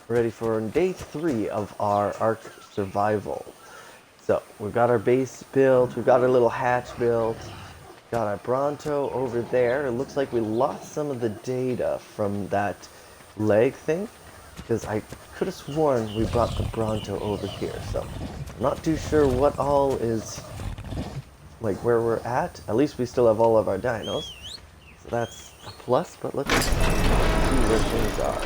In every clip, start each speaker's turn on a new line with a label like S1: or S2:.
S1: ready for day 3 of our Ark survival. So we've got our base built, we've got our little hatch built, got our Bronto over there. It looks like we lost some of the data from that leg thing, because I could have sworn we brought the Bronto over here. So I'm not too sure what all is, like where we're at. At least we still have all of our dinos. So that's a plus, but let's see where things are.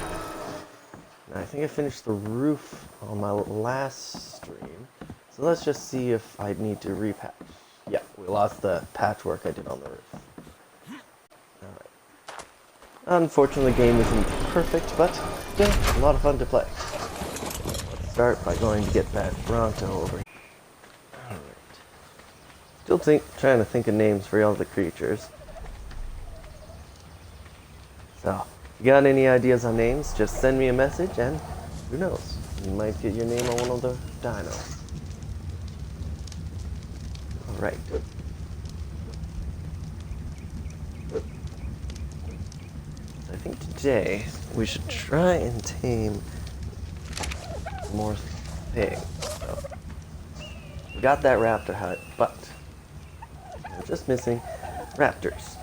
S1: I think I finished the roof on my last stream, so let's just see if I need to repatch. Yeah, we lost the patchwork I did on the roof. Alright. Unfortunately, the game isn't perfect, but still a lot of fun to play. Let's start by going to get that Bronto over here. Alright. Still trying to think of names for all the creatures. So, if you got any ideas on names, just send me a message and who knows, you might get your name on one of the dinos. Alright. I think today we should try and tame more things. So, we got that raptor hut, but we're just missing raptors.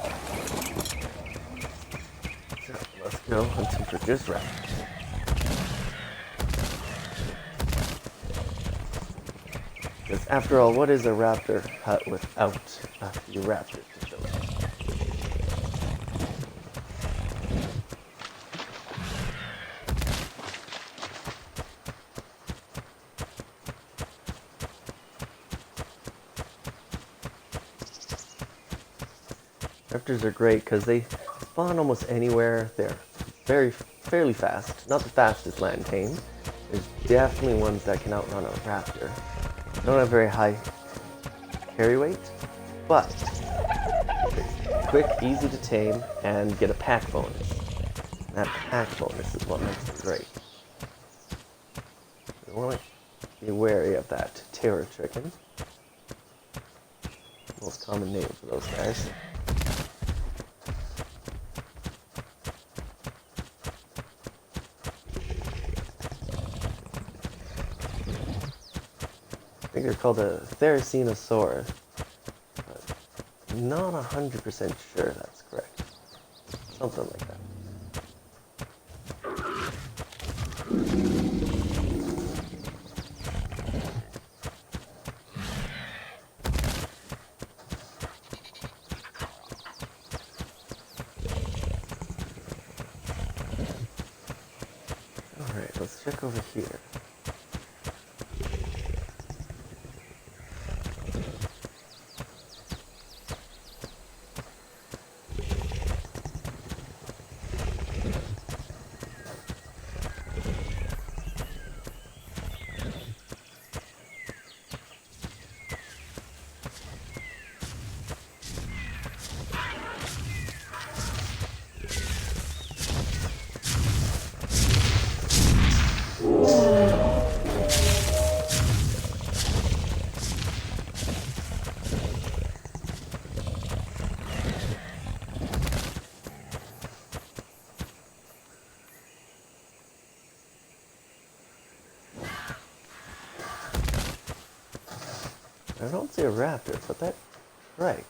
S1: Let's go hunting for just raptors. Because after all, what is a raptor hut without a few raptors to fill it? Raptors are great because they spawn almost anywhere. They're fairly fast. Not the fastest land tame. There's definitely ones that can outrun a raptor. They don't have very high carry weight, but they're quick, easy to tame, and get a pack bonus. And that pack bonus is what makes them great. You want to be wary of that terror chicken. Most common name for those guys. I think they're called a Theracenosaurus, but not 100% sure that's correct. Something like that. Alright, let's check over here. I don't see a raptor, but that trike.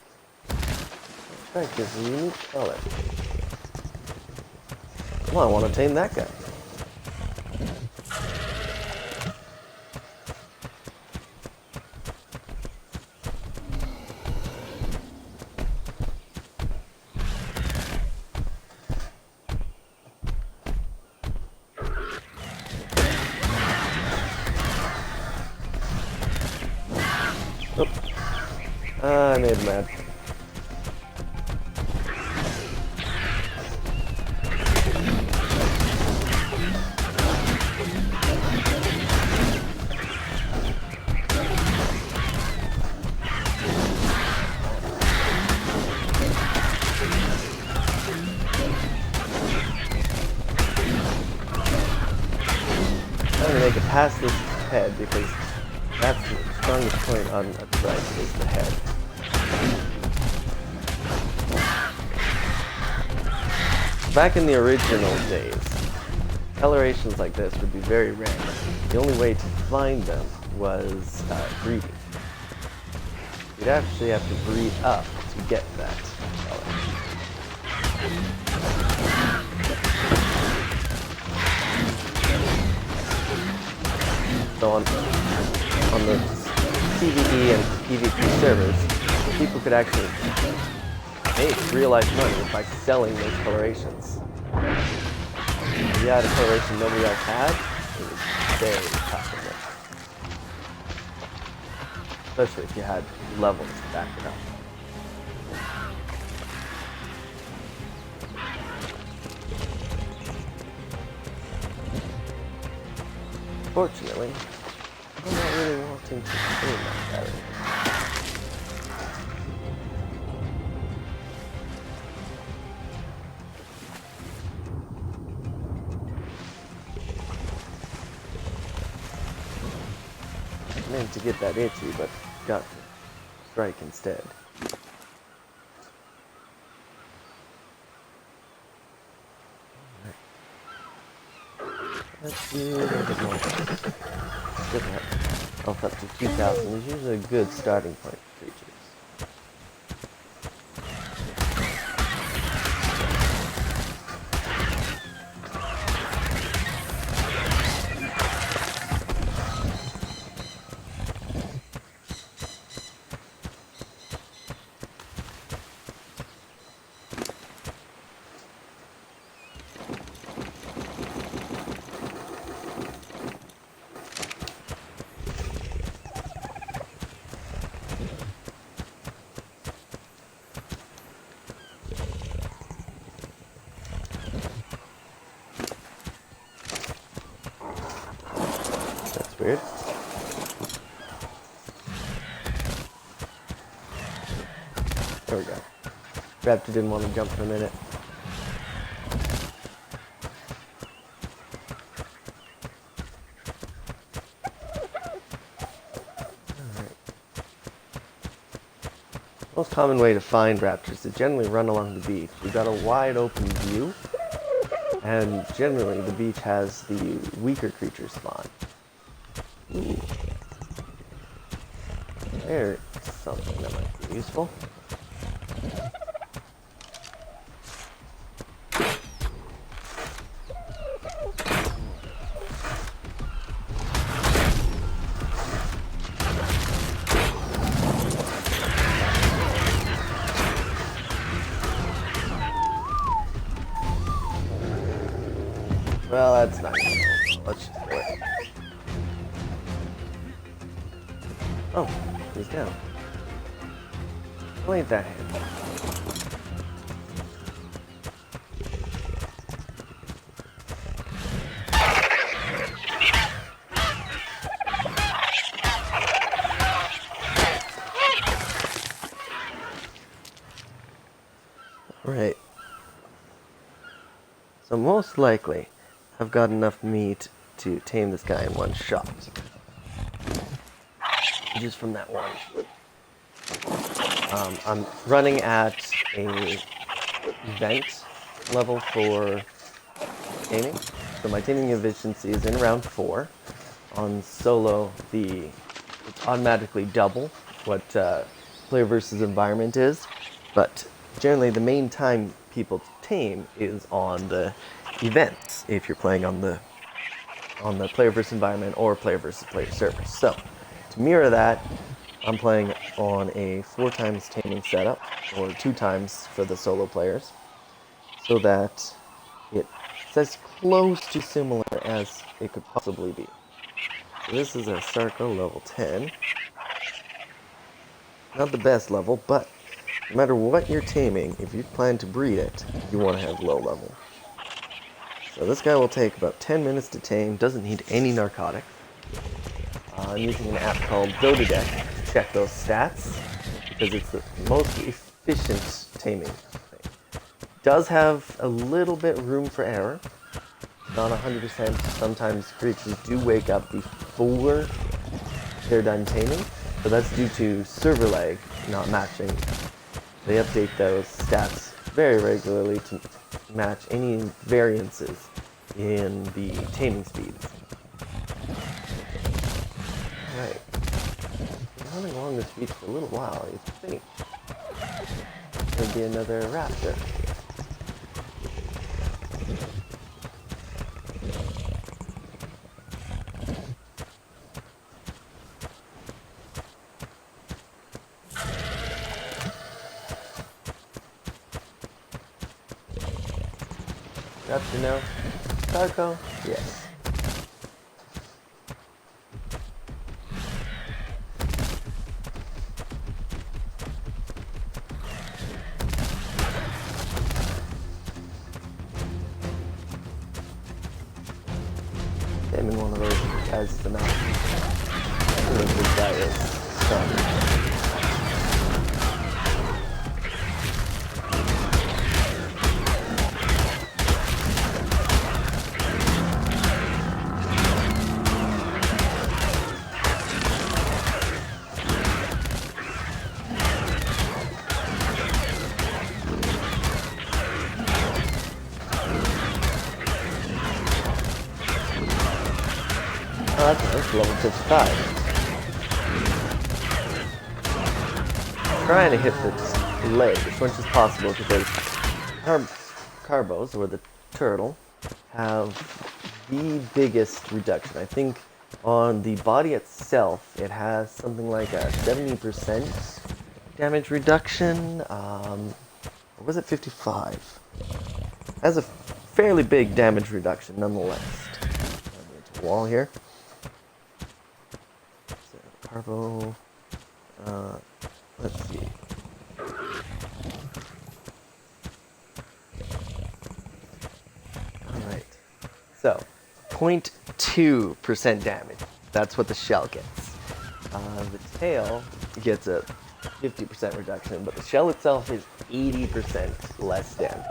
S1: That trike is a unique color. Come on, I want to tame that guy. I made him mad. I'm gonna make it past this head because that's the strongest point on a trike is the head. Back in the original days, colorations like this would be very rare. The only way to find them was breeding. You'd actually have to breed up to get that color. So on the PvE and PvP servers, people could actually make real-life money by selling those colorations. If you had a coloration nobody else had, it was very profitable. Especially if you had levels to back it up. Fortunately, I'm not really wanting to clean that battery. I meant to get that itchy, but got to strike instead. Let's do a little bit more. Get that health up to 2,000 is usually a good starting point for creatures. Weird. There we go. Raptor didn't want to jump for a minute. Alright. Most common way to find raptors is generally run along the beach. We've got a wide open view, and generally the beach has the weaker creatures spawn. Ooh. There's something that might be useful. Well, that's not useful. Let's just do it. Oh, he's down. Well, ain't that handy. Right. So most likely, I've got enough meat to tame this guy in one shot. Just from that one. I'm running at a event level for taming. So my taming efficiency is in round 4. On solo, it's automatically double what player versus environment is. But generally the main time people tame is on the events if you're playing on the player versus environment or player versus player server. So to mirror that, I'm playing on a 4 times taming setup, or 2 times for the solo players, so that it's as close to similar as it could possibly be. So this is a Sarco level 10. Not the best level, but no matter what you're taming, if you plan to breed it, you want to have low level. So this guy will take about 10 minutes to tame, doesn't need any narcotics. I'm using an app called Eluded to check those stats, because it's the most efficient taming thing. Does have a little bit room for error, not 100%. Sometimes creatures do wake up before they're done taming, but that's due to server lag not matching. They update those stats very regularly to match any variances in the taming speeds. Alright. Been running along this beach for a little while, you think. There'd be another raptor. Raptor now. Sarco? Yes. Taming one of those guys is enough. I don't know if this guy is. So. Oh, that's nice, level 55. Trying to hit the leg as much as possible because carbos, or the turtle, have the biggest reduction. I think on the body itself, it has something like a 70% damage reduction. Or was it 55? It has a fairly big damage reduction nonetheless. Into the wall here. Carbo, let's see. Alright, so 0.2% damage. That's what the shell gets. The tail gets a 50% reduction, but the shell itself is 80% less damage.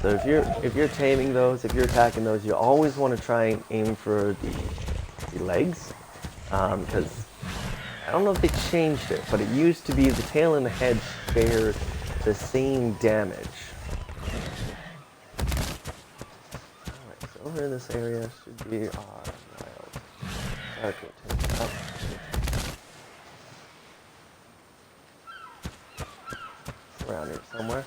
S1: So if you're taming those, if you're attacking those, you always want to try and aim for the legs, because I don't know if they changed it, but it used to be the tail and the head shared the same damage. Alright, so over in this area should be our wild Sarco up. Around here somewhere.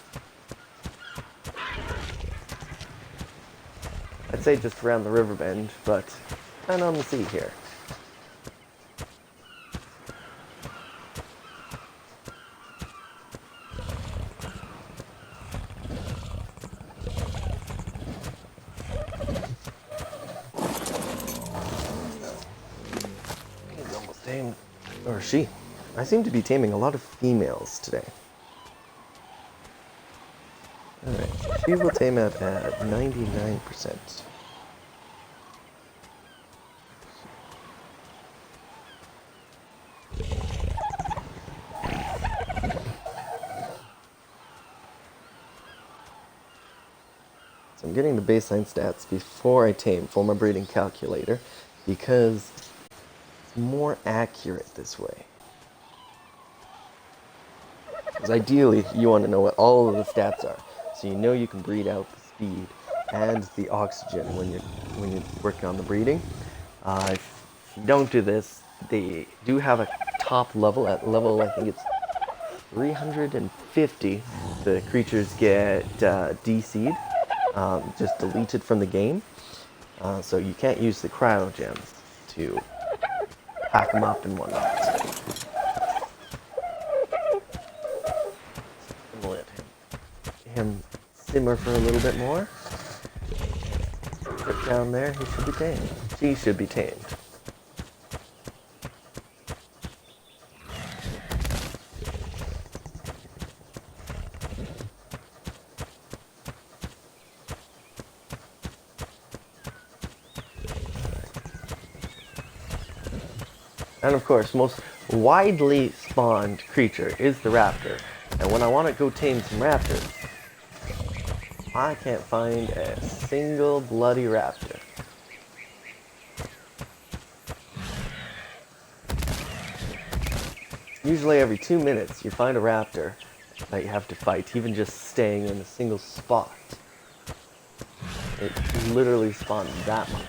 S1: I'd say just around the river bend, but kind of on the sea here. Or she. I seem to be taming a lot of females today. Alright, she will tame out at 99%. So I'm getting the baseline stats before I tame for my breeding calculator because more accurate this way. Because ideally, you want to know what all of the stats are, so you know you can breed out the speed and the oxygen when you're working on the breeding. If you don't do this, they do have a top level. At level, I think it's 350. The creatures get DC'd, just deleted from the game. So you can't use the cryo gems to pack them up and whatnot. I'm gonna let him simmer for a little bit more. Put down there, he should be tamed. She should be tamed. And of course, most widely spawned creature is the raptor. And when I want to go tame some raptors, I can't find a single bloody raptor. Usually every 2 minutes you find a raptor that you have to fight, even just staying in a single spot. It literally spawned that much.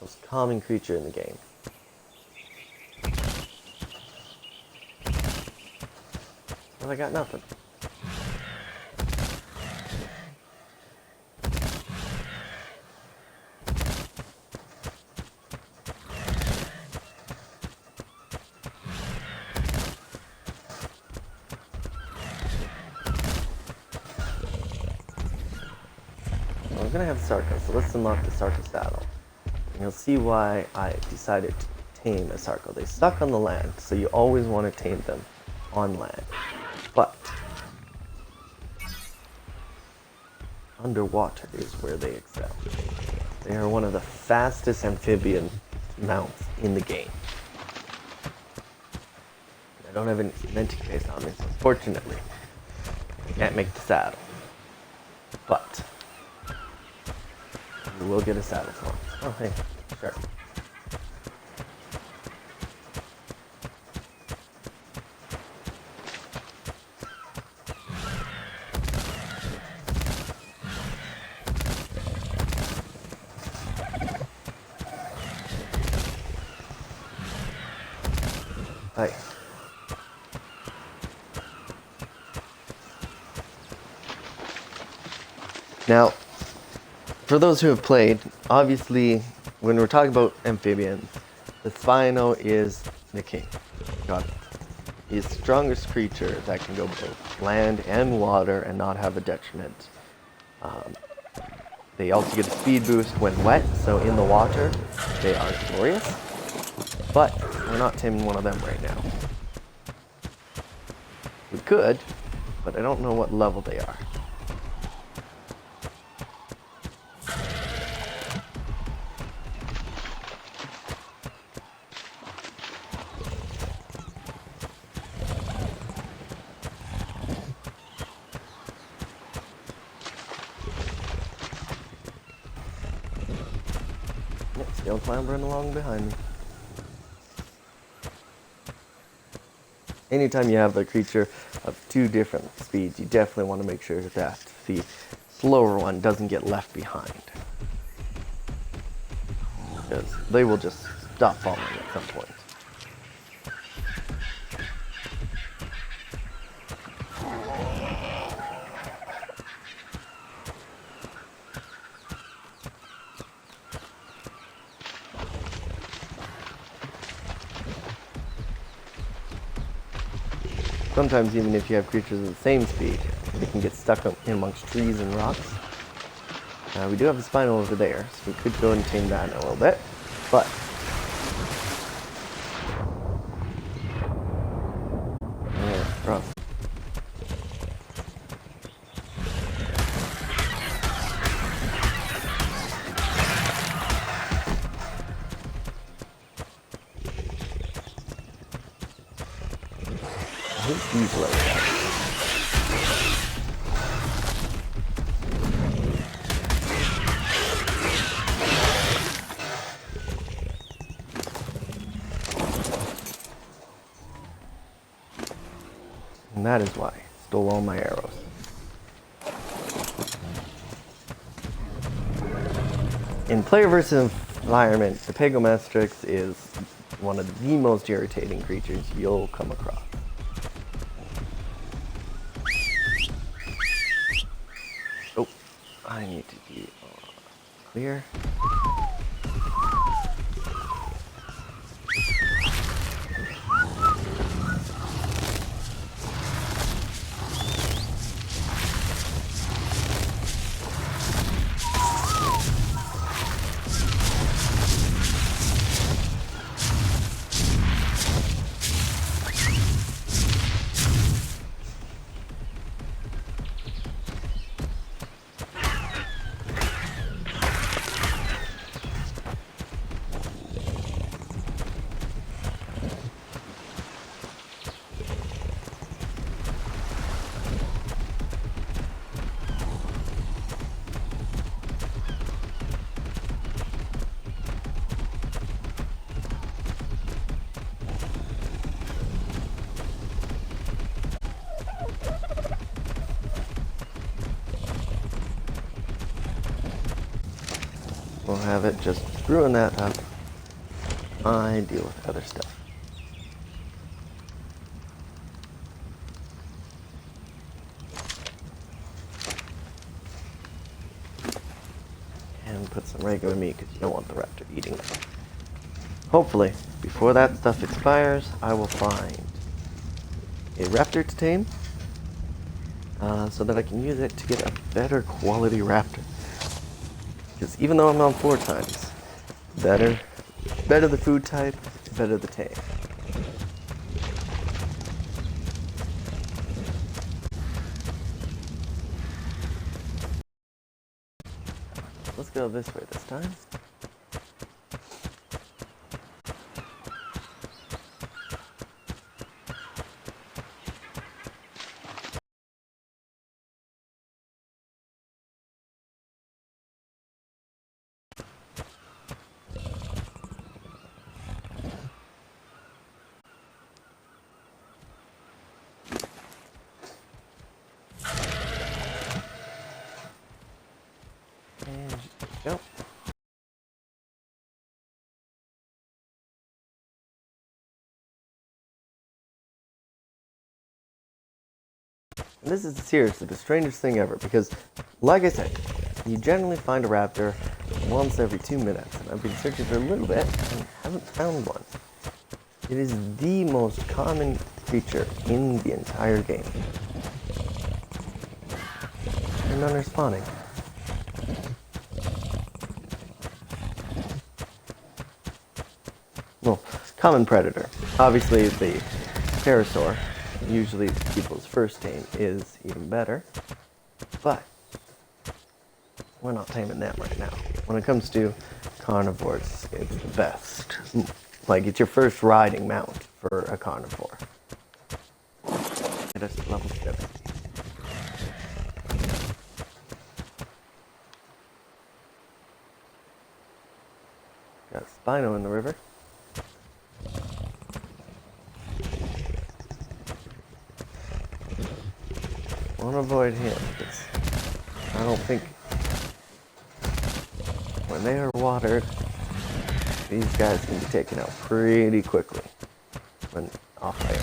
S1: Most common creature in the game. Well, I got nothing. Well, I'm gonna have Sarco, so let's unlock the Sarco saddle. And you'll see why I decided to tame a Sarco. They suck on the land, so you always want to tame them on land. But underwater is where they excel. They are one of the fastest amphibian mounts in the game. I don't have an cementing case on me, so unfortunately, I can't make the saddle. But we will get a saddle for him. Oh, hey, sure. Hi. Now, for those who have played, obviously, when we're talking about amphibians, the Spino is the king. Got it. He's the strongest creature that can go both land and water and not have a detriment. They also get a speed boost when wet, so in the water, they are glorious. But we're not taming one of them right now. We could, but I don't know what level they are. Still clambering along behind me. Anytime you have a creature of two different speeds, you definitely want to make sure that the slower one doesn't get left behind. Because they will just stop falling at some point. Sometimes even if you have creatures of the same speed, they can get stuck in amongst trees and rocks. We do have a Spino over there, so we could go and tame that in a little bit, but yeah, rough. I hate these like that. And that is why I stole all my arrows. In player versus environment, the Pegomestrix is one of the most irritating creatures you'll come across. Oh, I need to be clear. have it just screwing that up. I deal with other stuff. And put some regular meat because you don't want the raptor eating it. Hopefully, before that stuff expires, I will find a raptor to tame so that I can use it to get a better quality raptor. Because even though I'm on 4 times, better the food type, better the tame. Let's go this way this time. And go. And this is seriously the strangest thing ever because, like I said, you generally find a raptor once every 2 minutes, and I've been searching for a little bit and haven't found one. It is the most common creature in the entire game. And none are spawning. Well, common predator. Obviously the pterosaur, usually people's first tame, is even better. But we're not taming them right now. When it comes to carnivores, it's the best. Like, it's your first riding mount for a carnivore. Get us to level 7. Got a Spino in the river. Want to avoid him because I don't think when they are watered, these guys can be taken out pretty quickly when off by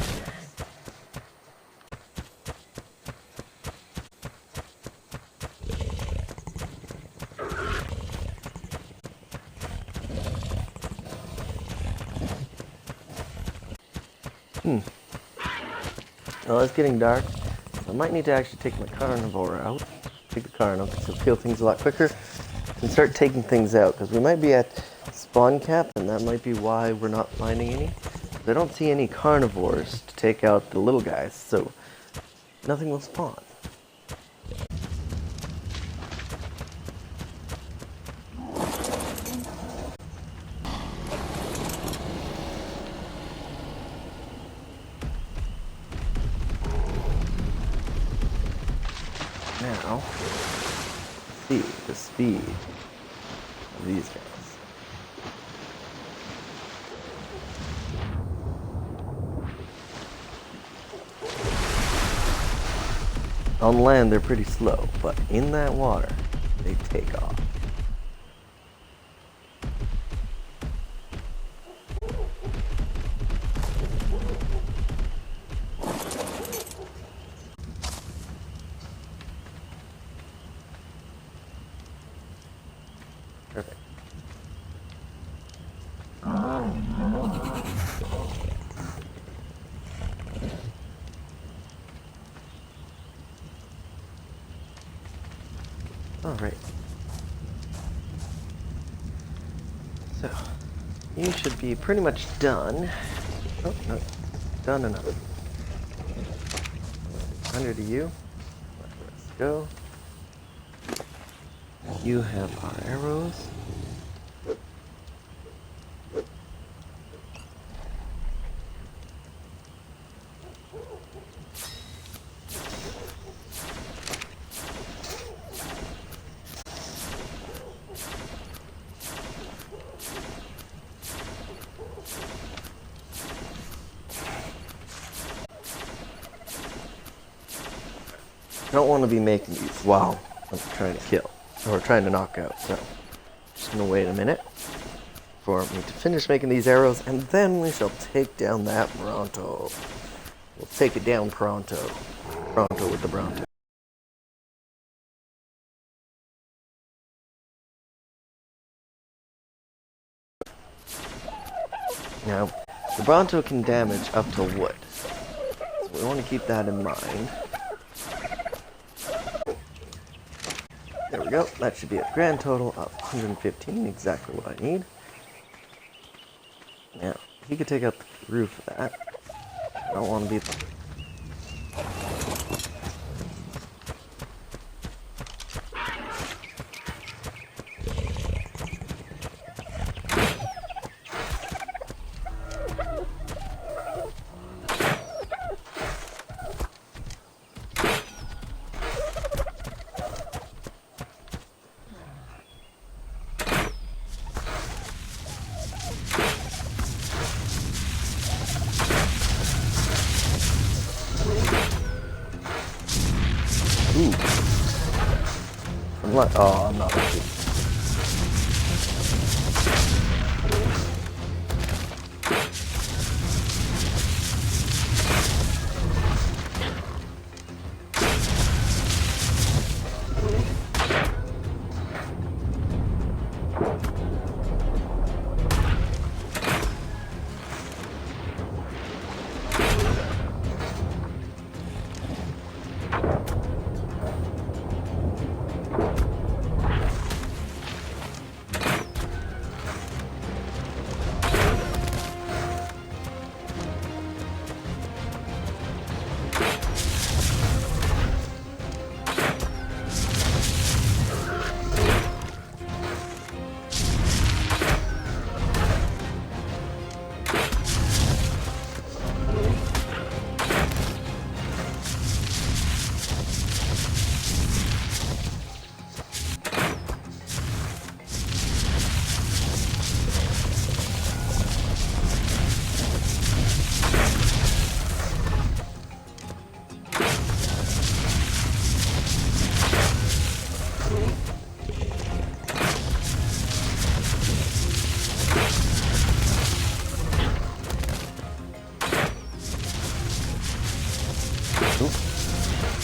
S1: Well, it's getting dark. I might need to actually take my carnivore out. Take the carno because it'll kill things a lot quicker. And start taking things out because we might be at spawn cap, and that might be why we're not finding any. I don't see any carnivores to take out the little guys, so nothing will spawn. Now, see the speed of these guys. On land, they're pretty slow, but in that water, they take off. Perfect. All right. So, you should be pretty much done. Oh, no. Done enough. 100 of you. Let's go. You have our arrows. I don't want to be making these while I'm trying to kill or trying to knock out, so just gonna wait a minute for me to finish making these arrows, and then we shall take down that Bronto. We'll take it down pronto. Bronto with the Bronto. Now, the Bronto can damage up to wood, so we want to keep that in mind. There we go. That should be a grand total of 115, exactly what I need. Now, he could take out the roof of that. I don't want to be... Ooh. Oh, I'm not lucky.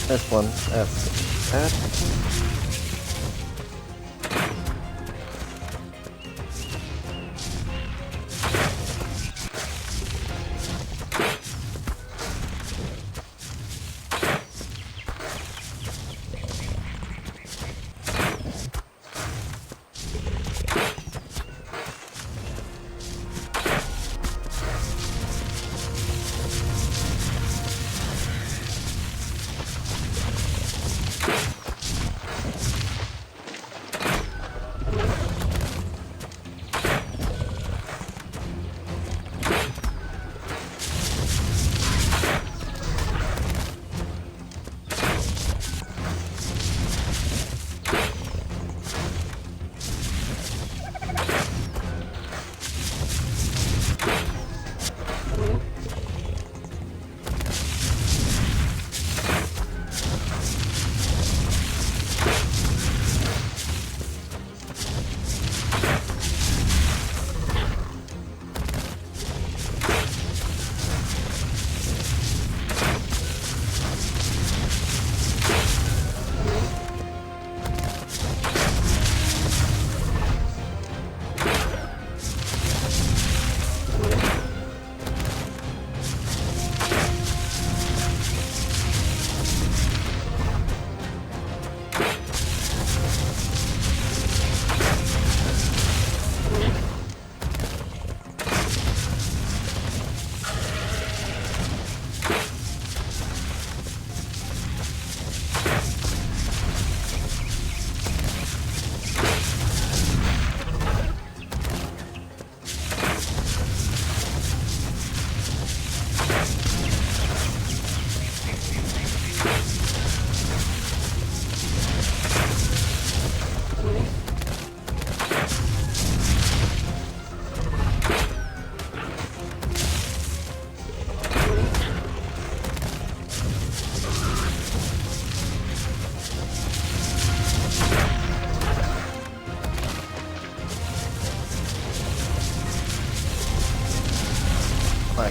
S1: This one, that's that.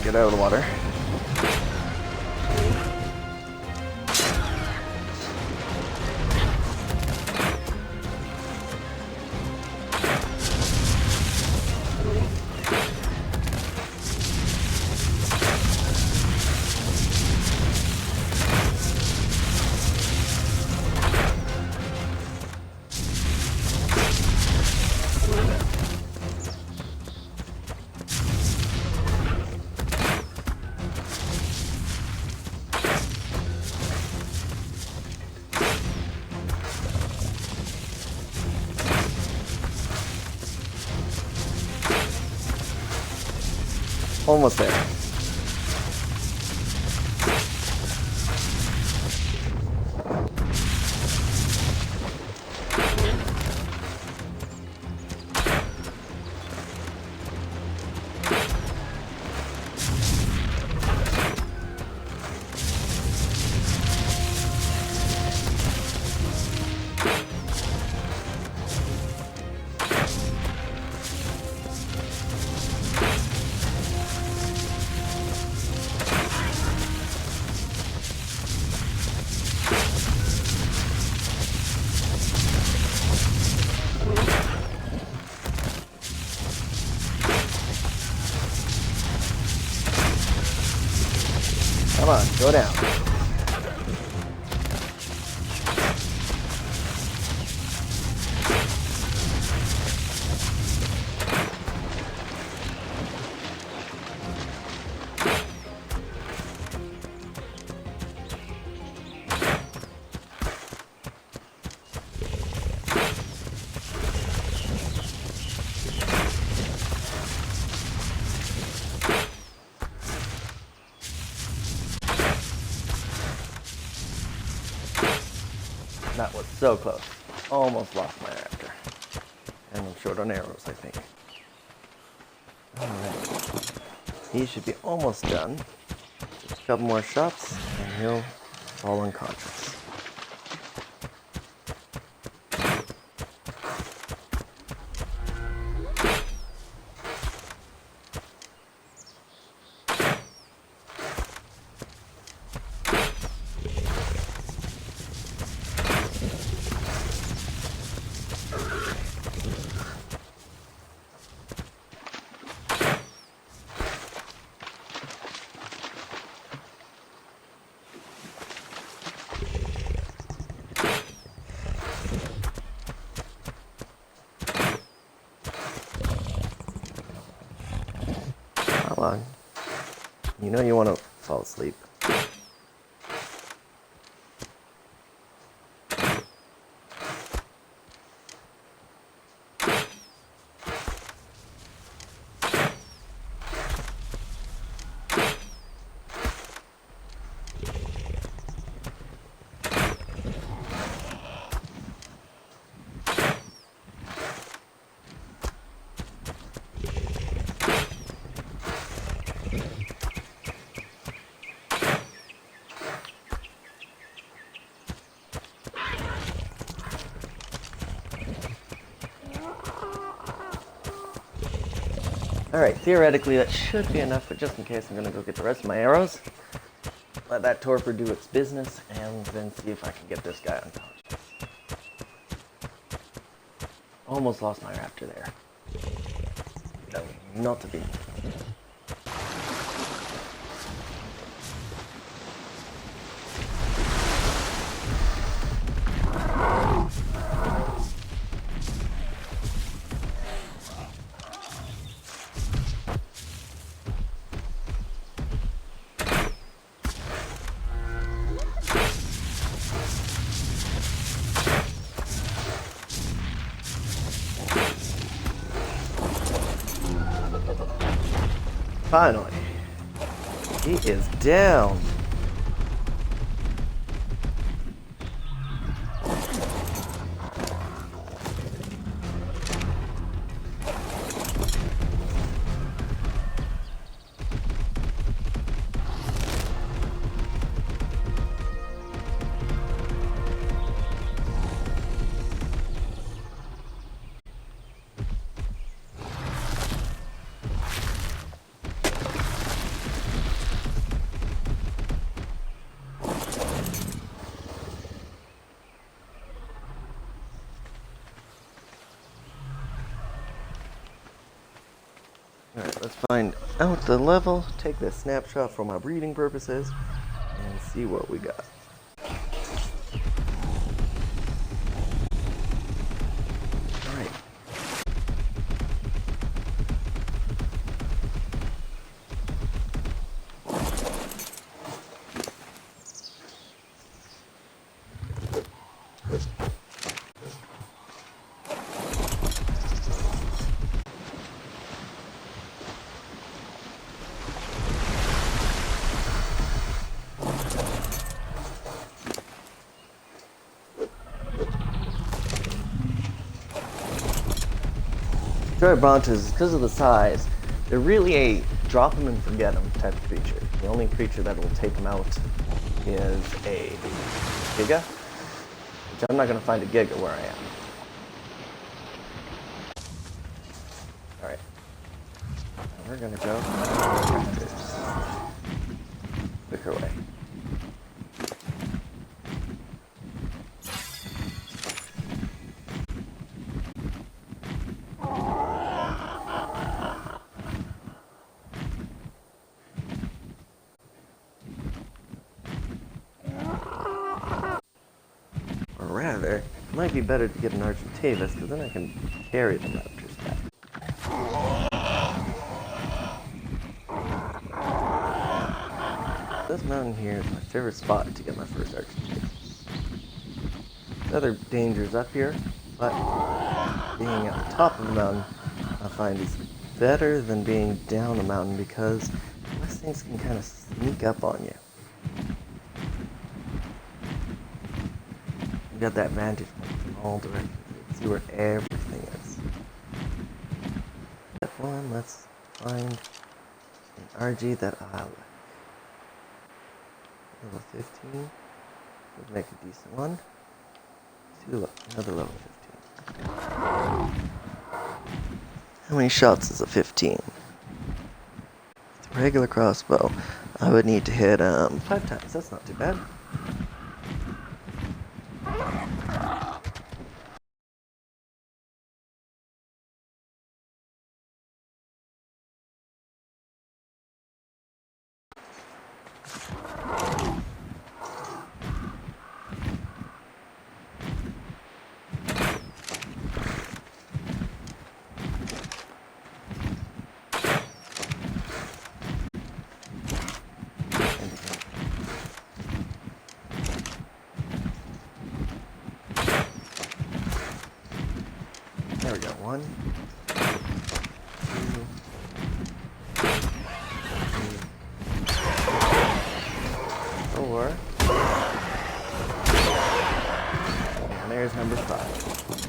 S1: get out of the water. Almost there. Come on, go down. That was so close. Almost lost my raptor. And I'm short on arrows, I think. Alright. He should be almost done. Just a couple more shots and he'll fall unconscious. Come on. You know you want to fall asleep. Alright, theoretically that should be enough, but just in case I'm going to go get the rest of my arrows. Let that torpor do its business, and then see if I can get this guy unconscious. Almost lost my raptor there. No, not to be. Finally, he is down. Alright, let's find out the level, take this snapshot for my breeding purposes, and see what we got. Alright. Enjoy Brontos because of the size. They're really a drop them and forget them type of creature. The only creature that will take them out is a Giga, which I'm not going to find a Giga where I am. Alright. We're going to go Raptors. Quicker way. Rather, it might be better to get an Argentavis, because then I can carry the Raptors back. This mountain here is my favorite spot to get my first Argentavis. Other dangers up here, but being at the top of the mountain, I find is better than being down a mountain, because those things can kind of sneak up on you. You got that vantage point from all directions. You can see where everything is. Step one, let's find an RG that I like. Level 15 would make a decent one. Another level 15. How many shots is a 15? With a regular crossbow, I would need to hit 5 times. That's not too bad. There we go. 1, 2, 3, 4. And there's number 5.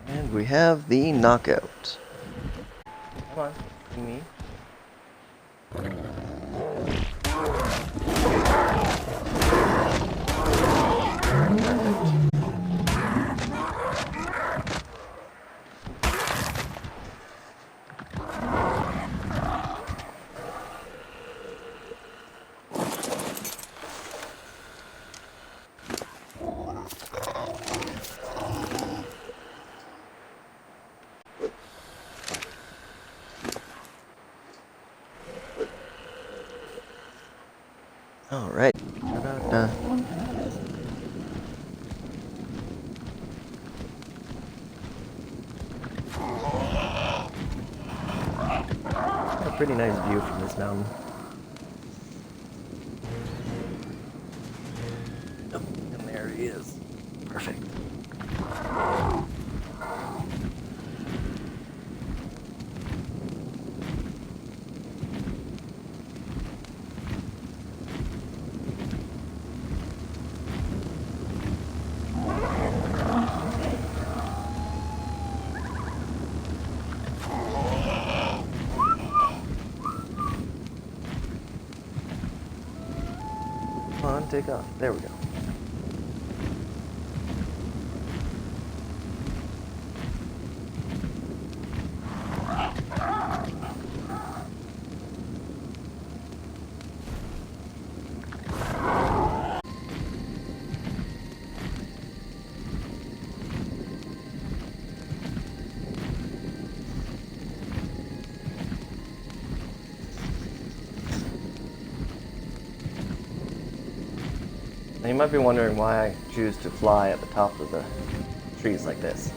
S1: And we have the knockout. Come on, me. All right. A pretty nice view from this mountain. Oh, and there he is. Perfect. Come on, take off. There we go. Now you might be wondering why I choose to fly at the top of the trees like this.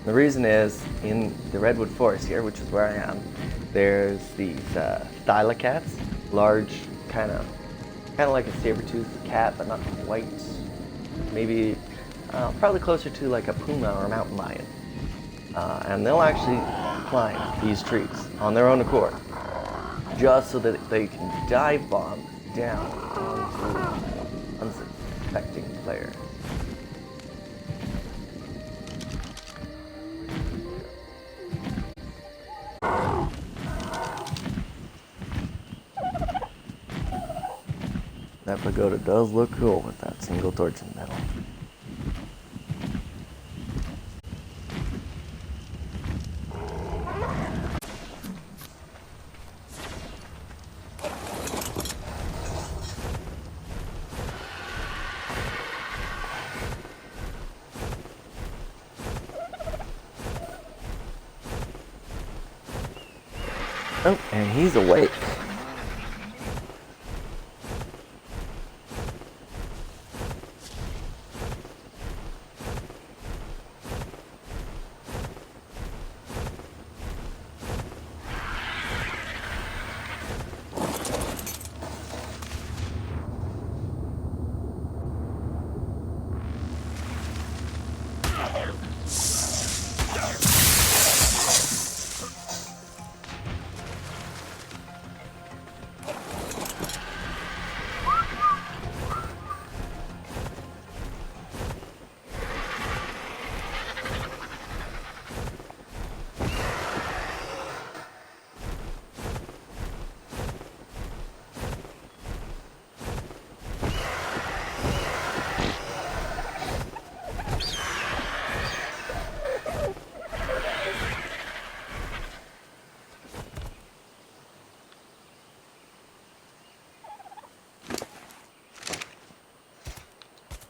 S1: The reason is, in the redwood forest here, which is where I am, there's these thylacats, large, kind of like a saber-toothed cat, but not quite. Maybe, probably closer to like a puma or a mountain lion. And they'll actually climb these trees on their own accord, just so that they can dive bomb down onto unsuspecting players. That pagoda does look cool with that single torch in the middle. Oh, and he's awake.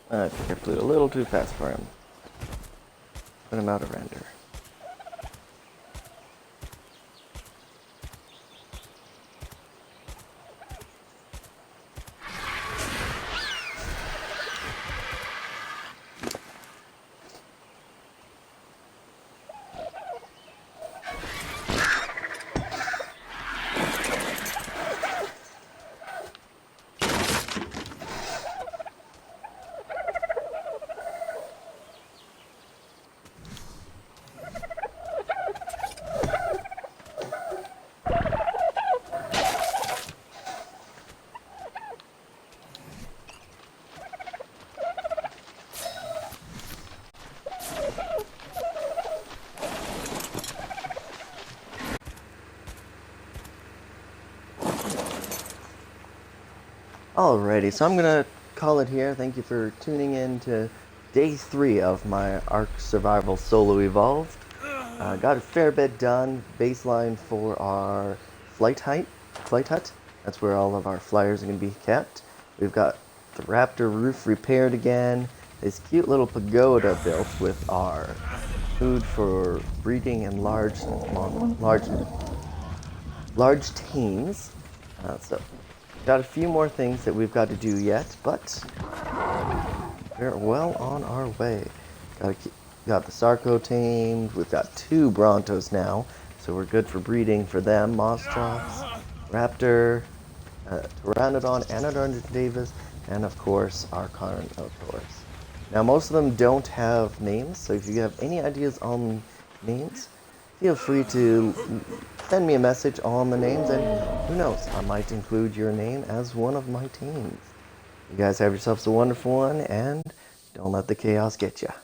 S1: I think I flew a little too fast for him. Put him out of render. Alrighty, so I'm gonna call it here. Thank you for tuning in to day 3 of my Ark Survival Solo Evolved. Got a fair bit done. Baseline for our flight hut. That's where all of our flyers are gonna be kept. We've got the Raptor roof repaired again. This cute little pagoda built with our food for breeding and large tames. So got a few more things that we've got to do yet, but we're well on our way. Got the Sarco tamed. We've got 2 Brontos now, so we're good for breeding for them. Mostrops, Raptor, Pteranodon, and Argentavis, and of course our Carnotaurus. Now most of them don't have names, so if you have any ideas on names, feel free to send me a message on the names, and who knows, I might include your name as one of my teams. You guys have yourselves a wonderful one, and don't let the chaos get you.